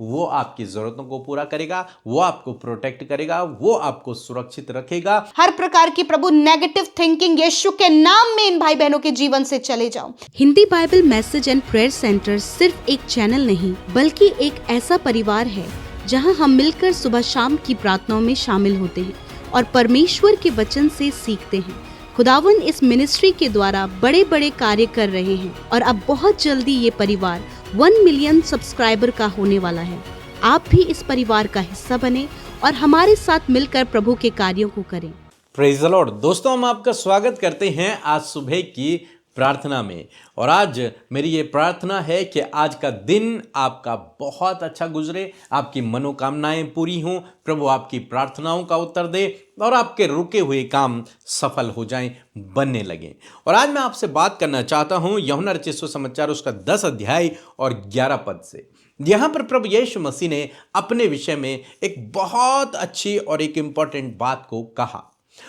वो आपकी जरूरतों को पूरा करेगा, वो आपको प्रोटेक्ट करेगा, वो आपको सुरक्षित रखेगा। हर प्रकार की प्रभु नेगेटिव थिंकिंग यीशु के नाम में इन भाई बहनों के जीवन से चले जाओ। Hindi Bible message and prayer centre सिर्फ एक चैनल नहीं बल्कि एक ऐसा परिवार है जहां हम मिलकर सुबह शाम की प्रार्थनाओं में शामिल होते हैं और परमेश्वर के वचन से सीखते हैं। खुदावन इस मिनिस्ट्री के द्वारा बड़े बड़े कार्य कर रहे हैं और अब बहुत जल्दी ये परिवार 1 मिलियन सब्सक्राइबर का होने वाला है। आप भी इस परिवार का हिस्सा बने और हमारे साथ मिलकर प्रभु के कार्यों को करें। Praise the Lord. दोस्तों, हम आपका स्वागत करते हैं आज सुबह की प्रार्थना में। और आज मेरी ये प्रार्थना है कि आज का दिन आपका बहुत अच्छा गुजरे, आपकी मनोकामनाएं पूरी हों, प्रभु आपकी प्रार्थनाओं का उत्तर दे और आपके रुके हुए काम सफल हो जाएं, बनने लगें। और आज मैं आपसे बात करना चाहता हूं यूहन्ना रचित सुसमाचार उसका 10 अध्याय और 11 पद से। यहां पर प्रभु यीशु मसीह ने अपने विषय में एक बहुत अच्छी और एक इंपॉर्टेंट बात को कहा।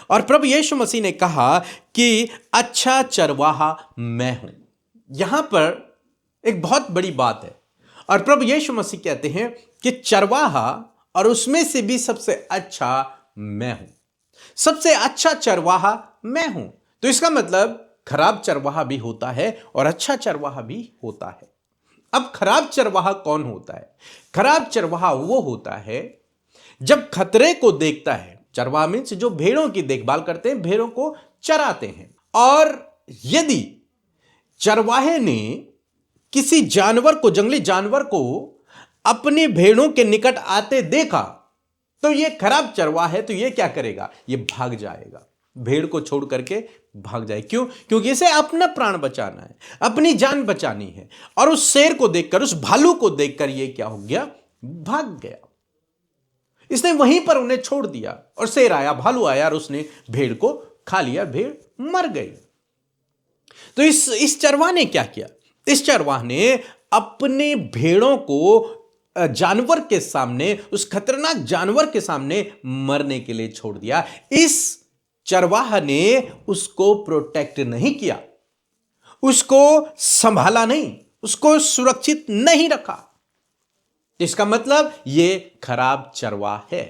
और प्रभु यीशु मसीह ने कहा कि अच्छा चरवाहा मैं हूं। यहां पर एक बहुत बड़ी बात है और प्रभु यीशु मसीह कहते हैं कि चरवाहा और उसमें से भी सबसे अच्छा मैं हूं, सबसे अच्छा चरवाहा मैं हूं। तो इसका मतलब खराब चरवाहा भी होता है और अच्छा चरवाहा भी होता है। अब खराब चरवाहा कौन होता है? खराब चरवाहा वो होता है जब खतरे को देखता है। चरवाहा मीन्स जो भेड़ों की देखभाल करते हैं, भेड़ों को चराते हैं। और यदि चरवाहे ने किसी जानवर को, जंगली जानवर को अपनी भेड़ों के निकट आते देखा तो यह खराब चरवाहा है, तो यह क्या करेगा? यह भाग जाएगा, भेड़ को छोड़ करके भाग जाए। क्यों? क्योंकि इसे अपना प्राण बचाना है, अपनी जान बचानी है। और उस शेर को देखकर, उस भालू को देखकर यह क्या हो गया? भाग गया। इसने वहीं पर उन्हें छोड़ दिया और शेर आया, भालू आया और उसने भेड़ को खा लिया, भेड़ मर गई। तो इस चरवाह ने क्या किया? इस चरवाह ने अपने भेड़ों को जानवर के सामने, उस खतरनाक जानवर के सामने मरने के लिए छोड़ दिया। इस चरवाह ने उसको प्रोटेक्ट नहीं किया, उसको संभाला नहीं, उसको सुरक्षित नहीं रखा। इसका मतलब यह खराब चरवाह है।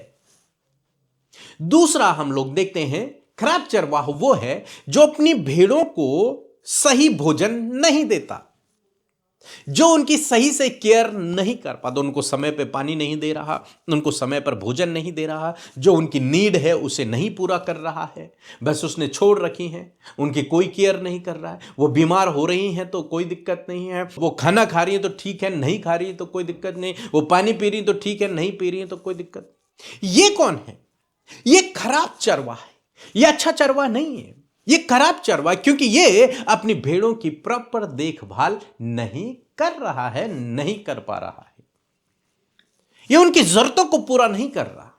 दूसरा हम लोग देखते हैं, खराब चरवाह वो है जो अपनी भेड़ों को सही भोजन नहीं देता, जो उनकी सही से केयर नहीं कर पाता, उनको समय पे पानी नहीं दे रहा, उनको समय पर भोजन नहीं दे रहा, जो उनकी नीड है उसे नहीं पूरा कर रहा है, बस उसने छोड़ रखी हैं, उनकी कोई केयर नहीं कर रहा है। वो बीमार हो रही हैं तो कोई दिक्कत नहीं है, वो खाना खा रही है तो ठीक है, नहीं खा रही है तो कोई दिक्कत नहीं, वो पानी पी रही है तो ठीक है, नहीं पी रही है तो कोई दिक्कत नहीं। ये कौन है? ये खराब चरवाह है, ये अच्छा चरवाह नहीं है, ये खराब चरवाह, क्योंकि ये अपनी भेड़ों की प्रॉपर देखभाल नहीं कर रहा है, नहीं कर पा रहा है, ये उनकी जरूरतों को पूरा नहीं कर रहा।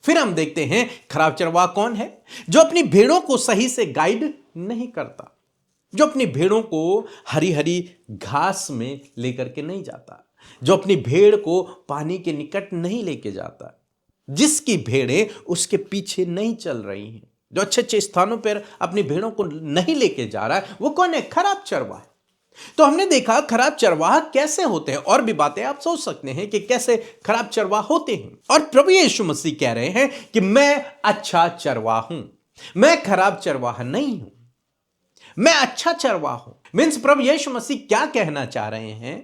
फिर हम देखते हैं खराब चरवाह कौन है? जो अपनी भेड़ों को सही से गाइड नहीं करता, जो अपनी भेड़ों को हरी हरी घास में लेकर के नहीं जाता, जो अपनी भेड़ को पानी के निकट नहीं लेके जाता, जिसकी भेड़ें उसके पीछे नहीं चल रही हैं, जो अच्छे अच्छे स्थानों पर अपनी भेड़ों को नहीं लेके जा रहा है, वो कौन है? खराब चरवाहा। तो हमने देखा खराब चरवाहा कैसे होते हैं, और भी बातें आप सोच सकते हैं कि कैसे खराब चरवाहा होते हैं। और प्रभु यीशु मसीह कह रहे हैं कि मैं अच्छा चरवाहा हूं, मैं खराब चरवाहा नहीं हूं, मैं अच्छा चरवाहा हूं। मीन्स प्रभु यीशु मसीह क्या कहना चाह रहे हैं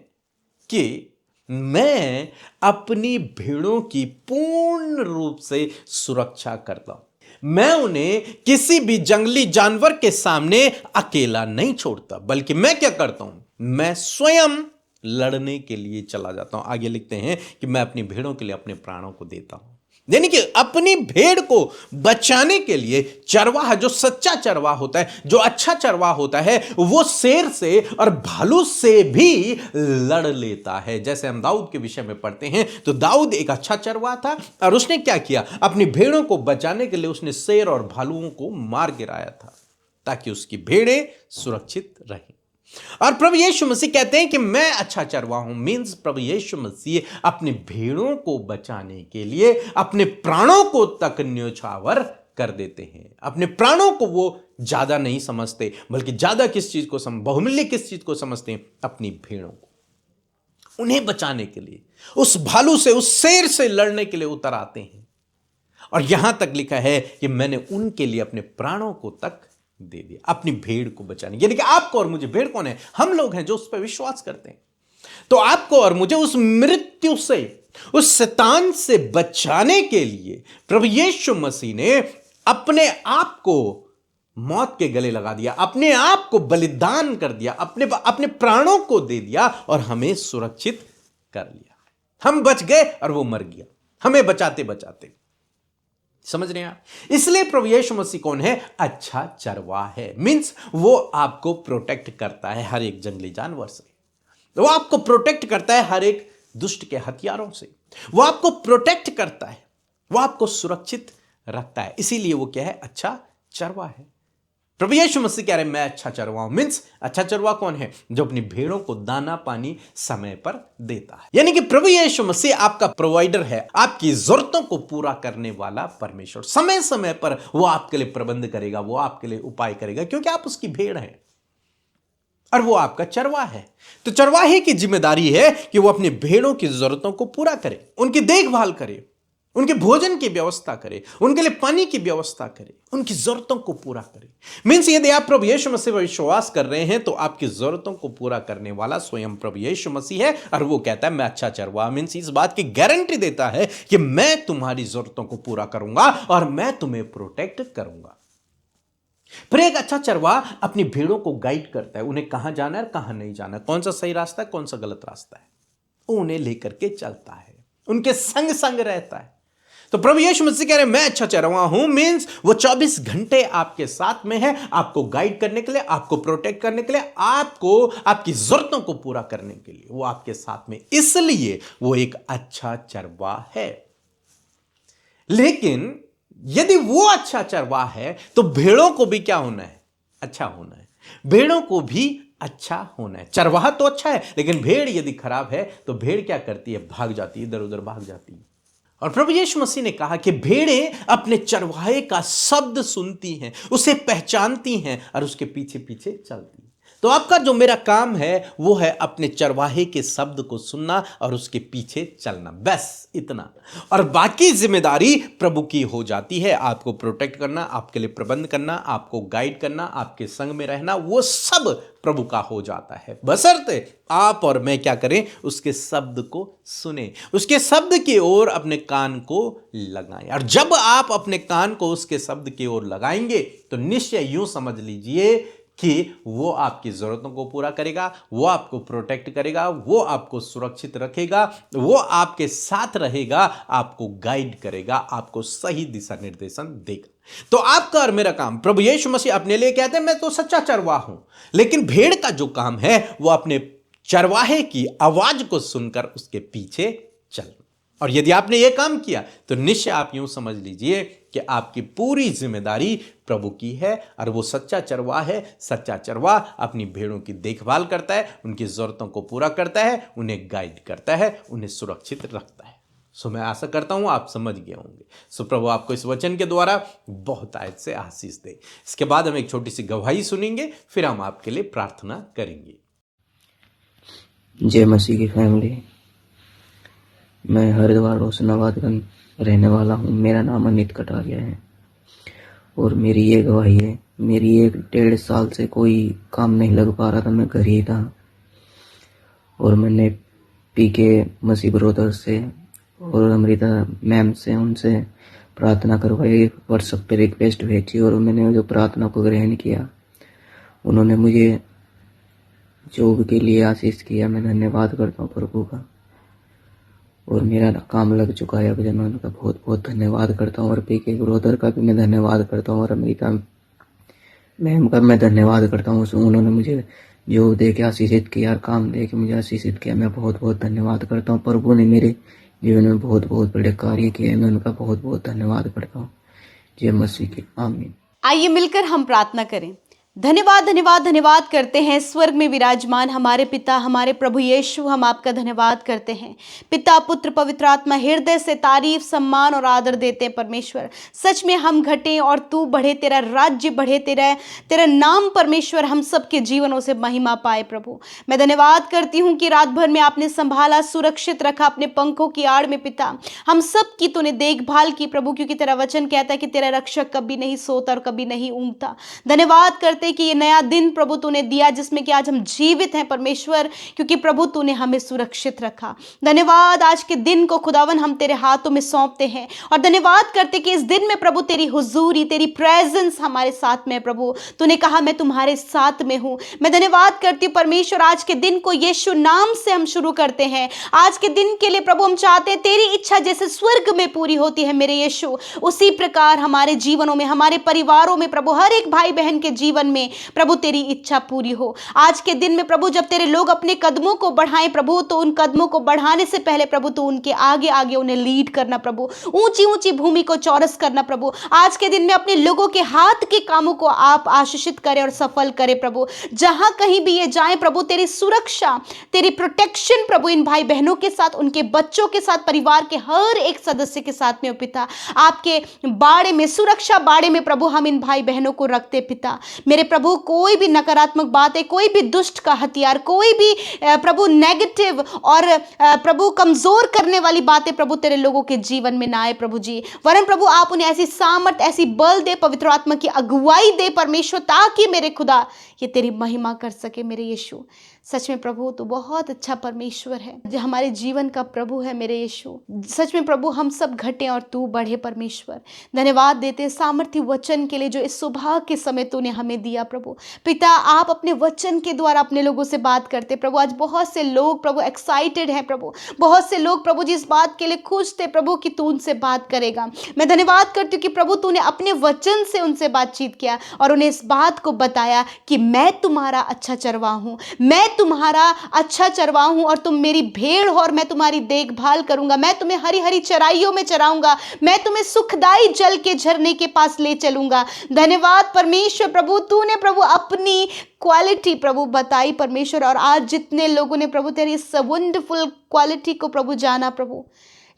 कि मैं अपनी भेड़ों की पूर्ण रूप से सुरक्षा करता हूं, मैं उन्हें किसी भी जंगली जानवर के सामने अकेला नहीं छोड़ता, बल्कि मैं क्या करता हूं? मैं स्वयं लड़ने के लिए चला जाता हूं। आगे लिखते हैं कि मैं अपनी भेड़ों के लिए अपने प्राणों को देता हूं, यानी कि अपनी भेड़ को बचाने के लिए चरवाहा, जो सच्चा चरवाहा होता है, जो अच्छा चरवाहा होता है, वो शेर से और भालू से भी लड़ लेता है। जैसे हम दाऊद के विषय में पढ़ते हैं तो दाऊद एक अच्छा चरवाहा था और उसने क्या किया? अपनी भेड़ों को बचाने के लिए उसने शेर और भालुओं को मार गिराया था ताकि उसकी भेड़ें सुरक्षित रहें। और प्रभु यीशु मसीह कहते हैं कि मैं अच्छा चरवाहा हूं। मींस प्रभु यीशु मसीह अपने भेड़ों को बचाने के लिए अपने प्राणों को तक न्योछावर कर देते हैं। अपने प्राणों को वो ज्यादा नहीं समझते, बल्कि ज्यादा किस चीज को बहुमूल्य किस चीज को समझते हैं? अपनी भेड़ों को। उन्हें बचाने के लिए, उस भालू से, उस शेर से लड़ने के लिए उतर आते हैं। और यहां तक लिखा है कि मैंने उनके लिए अपने प्राणों को तक दे दिया, अपनी भेड़ को बचाने। यानी कि आपको और मुझे, भेड़ कौन है? हम लोग हैं जो उस पर विश्वास करते हैं। तो आपको और मुझे उस मृत्यु से, उस शैतान से बचाने के लिए प्रभु यीशु मसीह ने अपने आप को मौत के गले लगा दिया, अपने आप को बलिदान कर दिया, अपने प्राणों को दे दिया और हमें सुरक्षित कर लिया। हम बच गए और वो मर गया, हमें बचाते बचाते। समझ रहे हैं आप? इसलिए प्रभु यीशु मसीह कौन है? अच्छा चरवाहा है। मींस वो आपको प्रोटेक्ट करता है हर एक जंगली जानवर से, वो आपको प्रोटेक्ट करता है हर एक दुष्ट के हथियारों से, वो आपको प्रोटेक्ट करता है, वो आपको सुरक्षित रखता है। इसीलिए वो क्या है? अच्छा चरवाहा है। प्रभु यीशु मसीह कह रहे हैं मैं अच्छा चरवाहा हूं। मींस अच्छा चरवाहा कौन है? जो अपनी भेड़ों को दाना पानी समय पर देता है। यानी कि प्रभु यीशु मसीह आपका प्रोवाइडर है, आपकी जरूरतों को पूरा करने वाला परमेश्वर। समय समय पर वो आपके लिए प्रबंध करेगा, वो आपके लिए उपाय करेगा, क्योंकि आप उसकी भेड़ हैं और वो आपका चरवाहा है। तो चरवाहे की जिम्मेदारी है कि वो अपनी भेड़ों की जरूरतों को पूरा करे, उनकी देखभाल करे, उनके भोजन की व्यवस्था करे, उनके लिए पानी की व्यवस्था करे, उनकी जरूरतों को पूरा करे। मींस यदि आप प्रभु यीशु मसीह पर विश्वास कर रहे हैं तो आपकी जरूरतों को पूरा करने वाला स्वयं प्रभु यीशु मसीह है। और वो कहता है मैं अच्छा चरवाहा, मींस इस बात की गारंटी देता है कि मैं तुम्हारी जरूरतों को पूरा करूंगा और मैं तुम्हें प्रोटेक्ट करूंगा। फिर एक अच्छा चरवाहा अपनी भेड़ों को गाइड करता है, उन्हें कहां जाना है और कहां नहीं जाना है, कौन सा सही रास्ता है, कौन सा गलत रास्ता है, वो उन्हें लेकर के चलता है, उनके संग संग रहता है। तो प्रभु यीशु मसीह कह रहे हैं मैं अच्छा चरवाहा हूं। मींस वो 24 घंटे आपके साथ में है, आपको गाइड करने के लिए, आपको प्रोटेक्ट करने के लिए, आपको आपकी जरूरतों को पूरा करने के लिए वो आपके साथ में। इसलिए वो एक अच्छा चरवाहा है। लेकिन यदि वो अच्छा चरवाहा है तो भेड़ों को भी क्या होना है? अच्छा होना है। भेड़ों को भी अच्छा होना है। चरवाहा तो अच्छा है, लेकिन भेड़ यदि खराब है तो भेड़ क्या करती है? भाग जाती है, इधर उधर भाग जाती है। और प्रभु यीशु मसीह ने कहा कि भेड़ें अपने चरवाहे का शब्द सुनती हैं, उसे पहचानती हैं और उसके पीछे पीछे चलती हैं। तो आपका जो मेरा काम है वो है अपने चरवाहे के शब्द को सुनना और उसके पीछे चलना, बस इतना। और बाकी जिम्मेदारी प्रभु की हो जाती है। आपको प्रोटेक्ट करना, आपके लिए प्रबंध करना, आपको गाइड करना, आपके संग में रहना, वो सब प्रभु का हो जाता है, बशर्ते आप और मैं क्या करें? उसके शब्द को सुने, उसके शब्द की ओर अपने कान को लगाएं। और जब आप अपने कान को उसके शब्द की ओर लगाएंगे तो निश्चय यूं समझ लीजिए कि वो आपकी जरूरतों को पूरा करेगा, वो आपको प्रोटेक्ट करेगा, वो आपको सुरक्षित रखेगा, वो आपके साथ रहेगा, आपको गाइड करेगा, आपको सही दिशा निर्देशन देगा। तो आपका और मेरा काम, प्रभु यीशु मसीह अपने लिए कहते हैं मैं तो सच्चा चरवाहा हूं, लेकिन भेड़ का जो काम है वो अपने चरवाहे की आवाज को सुनकर उसके पीछे चलना। और यदि आपने यह काम किया तो निश्चय आप यूं समझ लीजिए कि आपकी पूरी जिम्मेदारी प्रभु की है। और वो सच्चा चरवाहा है। सच्चा चरवाहा अपनी भेड़ों की देखभाल करता है, उनकी जरूरतों को पूरा करता है, उन्हें गाइड करता है, उन्हें सुरक्षित रखता है। सो मैं आशा करता हूं आप समझ गए होंगे। सो प्रभु आपको इस वचन के द्वारा बहुत आयत से आशीष दे। इसके बाद हम एक छोटी सी गवाही सुनेंगे, फिर हम आपके लिए प्रार्थना करेंगे। जय मसीह की फैमिली, मैं हरिद्वार रोशनाबाद का रहने वाला हूँ। मेरा नाम अनित कटारिया है और मेरी ये गवाही है। मेरी 1.5 साल से कोई काम नहीं लग पा रहा था, मैं घर ही था और मैंने पीके मसीह ब्रदर से और अमृता मैम से उनसे प्रार्थना करवाई, व्हाट्सएप पे रिक्वेस्ट भेजी और मैंने जो प्रार्थना को ग्रहण किया, उन्होंने मुझे जॉब के लिए आशीष किया। मैं धन्यवाद करता हूँ प्रभु का और मेरा काम लग चुका है। मैं उनका बहुत बहुत धन्यवाद करता हूँ और पीके ब्रदर का भी मैं धन्यवाद करता हूँ और अमृता मैम का मैं धन्यवाद करता हूँ। उन्होंने मुझे जॉब दे के आशीषित किया, काम दे के मुझे आशीषित किया। मैं बहुत बहुत धन्यवाद करता हूँ। प्रभु ने मेरे जीवन में बहुत बहुत बड़े कार्य किए, मैं उनका बहुत बहुत धन्यवाद करता हूँ। जय मसीह की आमीन। आइए मिलकर हम प्रार्थना करें। धन्यवाद धन्यवाद धन्यवाद करते हैं स्वर्ग में विराजमान हमारे पिता, हमारे प्रभु यीशु, हम आपका धन्यवाद करते हैं। पिता, पुत्र, पवित्र आत्मा, हृदय से तारीफ, सम्मान और आदर देते हैं परमेश्वर। सच में हम घटे और तू बढ़े, तेरा राज्य बढ़े, तेरा नाम परमेश्वर हम सबके जीवनों से महिमा पाए। प्रभु, मैं धन्यवाद करती हूँ कि रात भर में आपने संभाला, सुरक्षित रखा अपने पंखों की आड़ में। पिता, हम सब की तूने देखभाल की प्रभु, क्योंकि तेरा वचन कहता है कि तेरा रक्षक कभी नहीं सोता और कभी नहीं ऊँघता। धन्यवाद करते कि ये नया दिन प्रभु तूने दिया, जिसमें कि आज हम जीवित हैं परमेश्वर, क्योंकि प्रभु तूने हमें सुरक्षित रखा। धन्यवाद, आज के दिन को खुदावन हम तेरे हाथों में सौंपते हैं और धन्यवाद करते कि इस दिन में प्रभु तेरी हुजूरी, तेरी प्रेजेंस हमारे साथ में है। प्रभु, तूने कहा मैं तुम्हारे साथ में हूं। मैं धन्यवाद करती हूं परमेश्वर, आज के दिन को यीशु नाम से हम शुरू करते हैं। आज के दिन के लिए प्रभु हम चाहते हैं तेरी इच्छा जैसे स्वर्ग में पूरी होती है मेरे यीशु, उसी प्रकार हमारे जीवनों में, हमारे परिवारों में प्रभु, हर एक भाई बहन के जीवन में प्रभु तेरी इच्छा पूरी हो। आज के दिन में प्रभु जब तेरे लोग अपने कदमों को बढ़ाएं प्रभु, तो उन कदमों को बढ़ाने से पहले प्रभु तो उनके आगे आगे उन्हें लीड करना प्रभु, ऊंची ऊंची भूमि को चौरस करना प्रभु। आज के दिन में अपने लोगों के हाथ के कामों को आप आशीषित करें और सफल करें प्रभु। जहां कहीं भी ये जाएं प्रभु, तेरी सुरक्षा, तेरी प्रोटेक्शन प्रभु इन भाई बहनों के साथ, उनके बच्चों के साथ, परिवार के हर एक सदस्य के साथ में हो पिता। आपके बाड़े में, सुरक्षा बाड़े में प्रभु हम इन भाई बहनों को रखते पिता। मेरे प्रभु, कोई भी नकारात्मक बात है, कोई भी दुष्ट का हथियार, कोई भी प्रभु नेगेटिव और प्रभु कमजोर करने वाली बातें प्रभु तेरे लोगों के जीवन में ना आए प्रभु जी। वरन प्रभु आप उन्हें ऐसी सामर्थ, ऐसी बल दे, पवित्र आत्मा की अगुवाई दे परमेश्वर, ताकि मेरे खुदा ये तेरी महिमा कर सके मेरे यीशु। सच में प्रभु तू बहुत अच्छा परमेश्वर है, जो हमारे जीवन का प्रभु है मेरे यीशु। सच में प्रभु हम सब घटे और तू बढ़े परमेश्वर। धन्यवाद देते सामर्थ्य वचन के लिए जो इस सुबह के समय तूने हमें दिया प्रभु। पिता, आप अपने वचन के द्वारा अपने लोगों से बात करते प्रभु। आज बहुत से लोग प्रभु एक्साइटेड हैं प्रभु, बहुत से लोग प्रभु जी इस बात के लिए खुश थे प्रभु कि तू उनसे बात करेगा। मैं धन्यवाद करती हूँ कि प्रभु तूने अपने वचन से उनसे बातचीत किया और उन्हें इस बात को बताया कि मैं तुम्हारा अच्छा चरवाहा हूँ, मैं तुम्हारा अच्छा चरवाहा हूं और तुम मेरी भेड़ हो और मैं तुम्हारी देखभाल करूंगा। मैं तुम्हें हरी हरी चराइयों में चराऊंगा, मैं तुम्हें सुखदाई जल के झरने के पास ले चलूंगा। धन्यवाद परमेश्वर प्रभु, तूने प्रभु अपनी क्वालिटी प्रभु बताई परमेश्वर, और आज जितने लोगों ने प्रभु तेरी इस वंडरफुल क्वालिटी को प्रभु जाना प्रभु,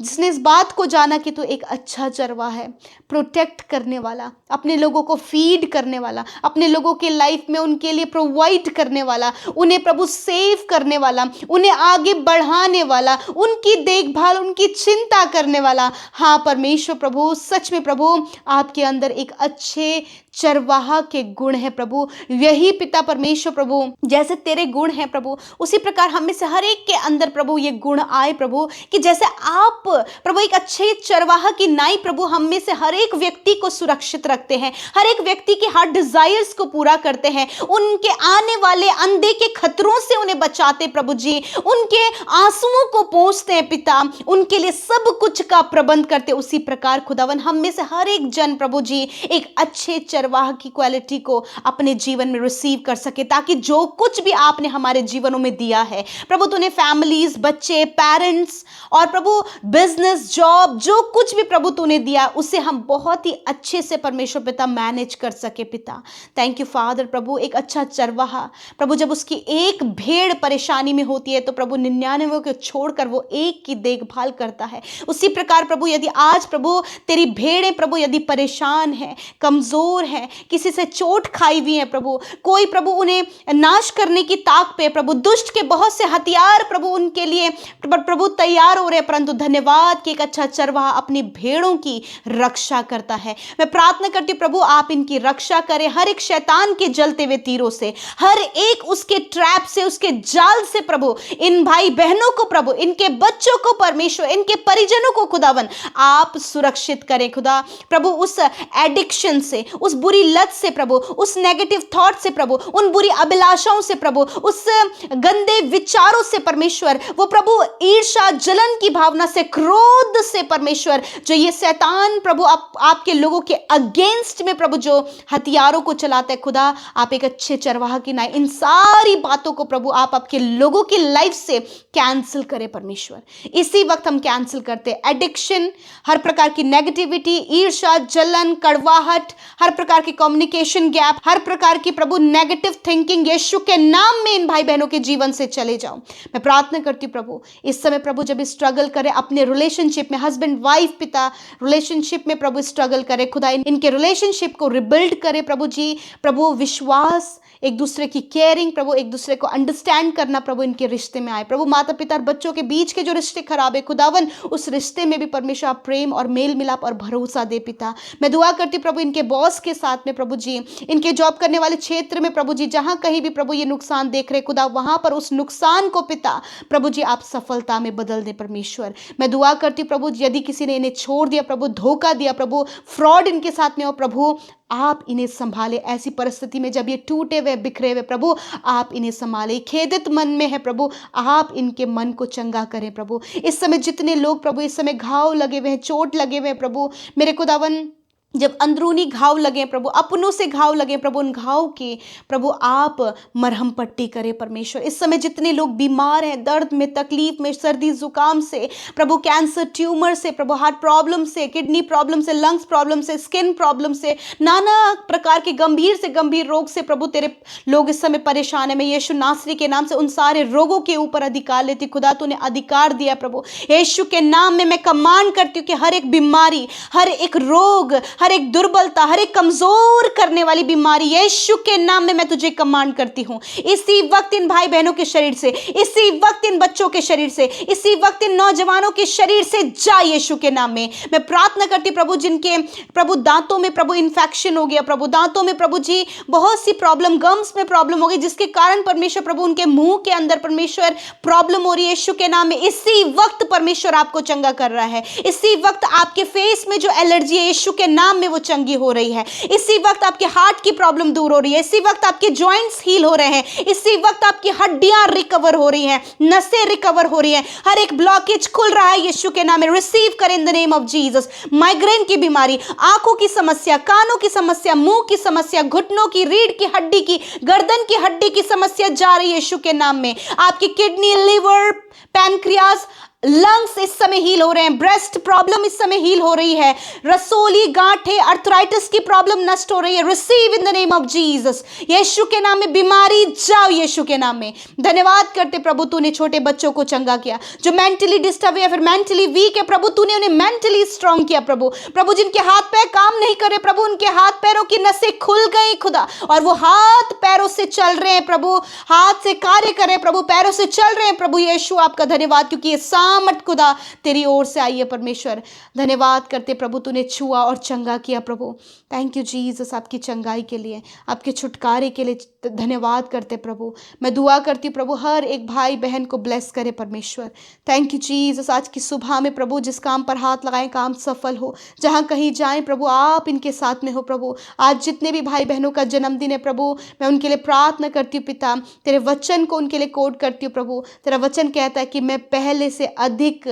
जिसने इस बात को जाना कि तू एक अच्छा चरवाहा है, प्रोटेक्ट करने वाला, अपने लोगों को फीड करने वाला, अपने लोगों के लाइफ में उनके लिए प्रोवाइड करने वाला, उन्हें प्रभु सेव करने वाला, उन्हें आगे बढ़ाने वाला, उनकी देखभाल, उनकी चिंता करने वाला। हाँ परमेश्वर प्रभु, सच में प्रभु आपके अंदर एक अच्छे चरवाहा के गुण है प्रभु। यही पिता परमेश्वर प्रभु, जैसे तेरे गुण हैं प्रभु, उसी प्रकार हम में से हर एक के अंदर प्रभु ये गुण आए प्रभु, कि जैसे आप प्रभु एक अच्छे चरवाहा की नाई प्रभु हम में से हर एक व्यक्ति को सुरक्षित रखते हैं, हर एक व्यक्ति के हार्ट डिजायर्स को पूरा करते हैं, उनके आने वाले अनदेखे खतरों से उन्हें बचाते प्रभु जी, उनके आंसुओं को पोंछते हैं पिता, उनके लिए सब कुछ का प्रबंध करते। उसी प्रकार खुदावन हम में से हर एक जन प्रभु जी एक अच्छे चरवाहा की क्वालिटी को अपने जीवन में रिसीव कर सके, ताकि जो कुछ भी आपने हमारे जीवनों में दिया है प्रभु, तूने फैमिलीज, बच्चे, पेरेंट्स और प्रभु बिजनेस, जॉब, जो कुछ भी प्रभु तूने दिया उसे हम बहुत ही अच्छे से परमेश्वर पिता मैनेज कर सके पिता। थैंक यू फादर प्रभु। एक अच्छा चरवाहा प्रभु जब उसकी एक भेड़ परेशानी में होती है तो प्रभु 99 को छोड़कर वो एक की देखभाल करता है। उसी प्रकार प्रभु यदि आज प्रभु तेरी भेड़ें प्रभु यदि परेशान है, कमजोर है, किसी से चोट खाई हुई है प्रभु, कोई प्रभु उन्हें नाश करने की ताक पे प्रभु, दुष्ट के बहुत से हथियार प्रभु उनके लिए प्रभु तैयार हो रहे, परंतु धन्यवाद कि एक अच्छा चरवाहा अपनी भेड़ों की रक्षा करता है। मैं प्रार्थना करती हूं प्रभु आप इनकी रक्षा करें हर एक शैतान के जलते हुए तीरों से, हर एक उसके ट्रैप से, उसके जाल से प्रभु, इन भाई बहनों को प्रभु, इनके बच्चों को परमेश्वर, इनके परिजनों को खुदावन आप सुरक्षित करें खुदा प्रभु, उस एडिक्शन से, उस बुरी लत से प्रभु, उस नेगेटिव थॉट से प्रभु, उन बुरी अभिलाषाओं से प्रभु, उस गंदे विचारों से परमेश्वर, वो प्रभु ईर्ष्या, जलन की भावना से, क्रोध से परमेश्वर, जो ये शैतान प्रभु आपके लोगों के अगेंस्ट में प्रभु जो हथियारों को चलाता है खुदा, आप एक अच्छे चरवाहा की नाई इन सारी बातों को प्रभु आप आपके लोगों की लाइफ से कैंसिल करें परमेश्वर। इसी वक्त हम कैंसिल करते एडिक्शन, हर प्रकार की नेगेटिविटी, ईर्ष्या, जलन, कड़वाहट, हर प्रकार प्रकार की कम्युनिकेशन गैप, हर प्रकार की प्रभु नेगेटिव थिंकिंग यीशु के नाम में इन भाई बहनों के जीवन से चले जाओ। मैं प्रार्थना करती हूँ प्रभु, इस समय प्रभु जब स्ट्रगल करे अपने रिलेशनशिप में, हस्बैंड वाइफ पिता रिलेशनशिप में प्रभु स्ट्रगल करे, खुदा इनके रिलेशनशिप को रिबिल्ड करे प्रभु जी। प्रभु विश्वास, एक दूसरे की केयरिंग प्रभु, एक दूसरे को अंडरस्टैंड करना प्रभु इनके रिश्ते में आए प्रभु। माता पिता और बच्चों के बीच के जो रिश्ते खराब है खुदावन, उस रिश्ते में भी परमेश्वर आप प्रेम और मेल मिलाप और भरोसा दे पिता। मैं दुआ करती प्रभु इनके बॉस के साथ में प्रभु जी, इनके जॉब करने वाले क्षेत्र में प्रभु जी, जहां कहीं भी प्रभु ये नुकसान देख रहे खुदा, वहां पर उस नुकसान को पिता प्रभु जी आप सफलता में बदल दे परमेश्वर। मैं दुआ करती प्रभु, यदि किसी ने इन्हें छोड़ दिया प्रभु, धोखा दिया प्रभु, फ्रॉड इनके साथ में हो प्रभु, आप इन्हें संभाले। ऐसी परिस्थिति में जब ये टूटे हुए बिखरे हुए प्रभु, आप इन्हें संभाले। खेदित मन में है प्रभु, आप इनके मन को चंगा करें प्रभु। इस समय जितने लोग प्रभु इस समय घाव लगे हुए हैं, चोट लगे हुए हैं प्रभु, मेरे खुदावन जब अंदरूनी घाव लगे प्रभु, अपनों से घाव लगे प्रभु, उन घाव की प्रभु आप मरहम पट्टी करें परमेश्वर। इस समय जितने लोग बीमार हैं, दर्द में, तकलीफ में, सर्दी जुकाम से प्रभु, कैंसर, ट्यूमर से प्रभु, हार्ट प्रॉब्लम से, किडनी प्रॉब्लम से, लंग्स प्रॉब्लम से, स्किन प्रॉब्लम से, नाना प्रकार के गंभीर से गंभीर रोग से प्रभु तेरे लोग इस समय परेशान है। मैं यीशु नासरी के नाम से उन सारे रोगों के ऊपर अधिकार लेती खुदा, तूने अधिकार दिया प्रभु। यीशु के नाम में मैं कमांड करती हूँ कि हर एक बीमारी, हर एक रोग, हर एक दुर्बलता, हर एक कमजोर करने वाली बीमारी यीशु के नाम में मैं तुझे कमांड करती हूं। इसी वक्त इन भाई बहनों के शरीर से, इसी वक्त इन बच्चों के शरीर से, इसी वक्त इन नौजवानों के शरीर से जा यीशु के नाम में। मैं प्रार्थना करती प्रभु, जिनके प्रभु दांतों में प्रभु इन्फेक्शन हो गया प्रभु, दांतों में प्रभु जी बहुत सी प्रॉब्लम, गम्स में प्रॉब्लम हो गई, जिसके कारण परमेश्वर प्रभु उनके मुंह के अंदर परमेश्वर प्रॉब्लम हो रही है यीशु के नाम में। इसी वक्त परमेश्वर आपको चंगा कर रहा है। इसी वक्त आपके फेस में जो एलर्जी है यीशु के नाम में वो चंगी हो रही है। इसी वक्त आपके हार्ट की प्रॉब्लम दूर हो रही है। इसी वक्त आपके जॉइंट्स हील हो रहे हैं। इसी वक्त आपकी हड्डियां रिकवर हो रही हैं, नसें रिकवर हो रही हैं, हर एक ब्लॉकेज खुल रहा है यीशु के नाम में। रिसीव करें इन the name of Jesus. Migraine की बीमारी, आंखों की समस्या, कानों की समस्या, मुंह की समस्या, घुटनों की, रीढ़ की हड्डी की, गर्दन की हड्डी की समस्या जा रही है यीशु के नाम में। आपकी किडनी, लिवर, पैनक्रियाज, लंग्स इस समय हील हो रहे हैं। ब्रेस्ट प्रॉब्लम इस समय हील हो रही है। रसोली, गांठें, अर्थराइटिस की प्रॉब्लम नष्ट हो रही है। Receive in the name of Jesus. यीशु के नाम में बीमारी जाओ यीशु के नाम में। धन्यवाद करते प्रभु, तूने छोटे बच्चों को चंगा किया, जो मेंटली डिस्टर्ब है या फिर मेंटली वीक है प्रभु, तूने उन्हें मेंटली स्ट्रांग किया प्रभु। प्रभु जिनके हाथ पैर काम नहीं कर रहे प्रभु, उनके हाथ पैरों की नसें खुल गई खुदा, और वो हाथ पैरों से चल रहे हैं प्रभु, हाथ से कार्य कर रहे हैं प्रभु, पैरों से चल रहे हैं प्रभु। यीशु आपका धन्यवाद, क्योंकि ये सामर्थ खुदा तेरी ओर से आई है परमेश्वर। धन्यवाद करते प्रभु, तूने छुआ और चंगा किया प्रभु। थैंक यू जीसस, आपकी चंगाई के लिए, आपके छुटकारे के लिए धन्यवाद करते प्रभु। मैं दुआ करती प्रभु हर एक भाई बहन को ब्लेस करे परमेश्वर। Thank you Jesus. आज की सुबह में प्रभु जिस काम पर हाथ लगाएं काम सफल हो, जहां कहीं जाएं प्रभु आप इनके साथ में हो प्रभु। आज जितने भी भाई बहनों का जन्मदिन है प्रभु, मैं उनके लिए प्रार्थना करती हूँ पिता, तेरे वचन को उनके लिए कोट करती हूँ प्रभु। तेरा वचन कहता है कि मैं पहले से अधिक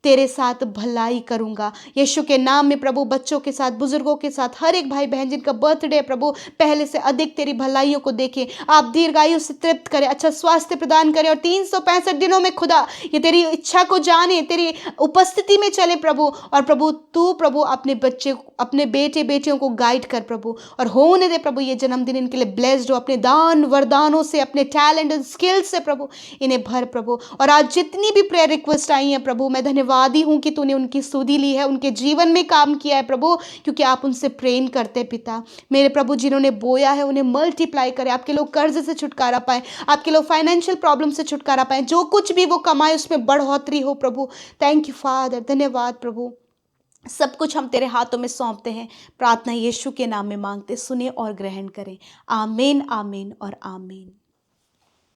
तेरे साथ भलाई करूंगा। यीशु के नाम में प्रभु बच्चों के साथ, बुजुर्गों के साथ, हर एक भाई बहन जिनका बर्थडे है प्रभु, पहले से अधिक तेरी भलाइयों को देखें। आप दीर्घायु से तृप्त करें, अच्छा स्वास्थ्य प्रदान करें, और 365 दिनों में खुदा ये तेरी इच्छा को जाने, तेरी उपस्थिति में चले प्रभु। और प्रभु तू प्रभु अपने बच्चे, अपने बेटे बेटियों को गाइड कर प्रभु, और होने दे प्रभु ये जन्मदिन इनके लिए ब्लेस्ड हो। अपने दान वरदानों से, अपने टैलेंट एंड स्किल्स से प्रभु इन्हें भर प्रभु। और आज जितनी भी प्रेयर रिक्वेस्ट आई हैं प्रभु, मैं धन्यवादी हूं कि तूने उनकी सुधि ली है, उनके जीवन में काम किया है प्रभु, क्योंकि आप उनसे प्रेम करते पिता। मेरे प्रभु जिन्होंने बोया है उन्हें मल्टीप्लाई करे, आपके लोग कर्ज से छुटकारा पाए, आपके लोग फाइनेंशियल प्रॉब्लम से छुटकारा पाए, जो कुछ भी वो कमाए उसमें बढ़ोतरी हो प्रभु। थैंक यू फादर, धन्यवाद प्रभु। सब कुछ हम तेरे हाथों में सौंपते हैं, प्रार्थना यीशु के नाम में मांगते, सुने और ग्रहण करें। आमीन, आमीन और आमीन।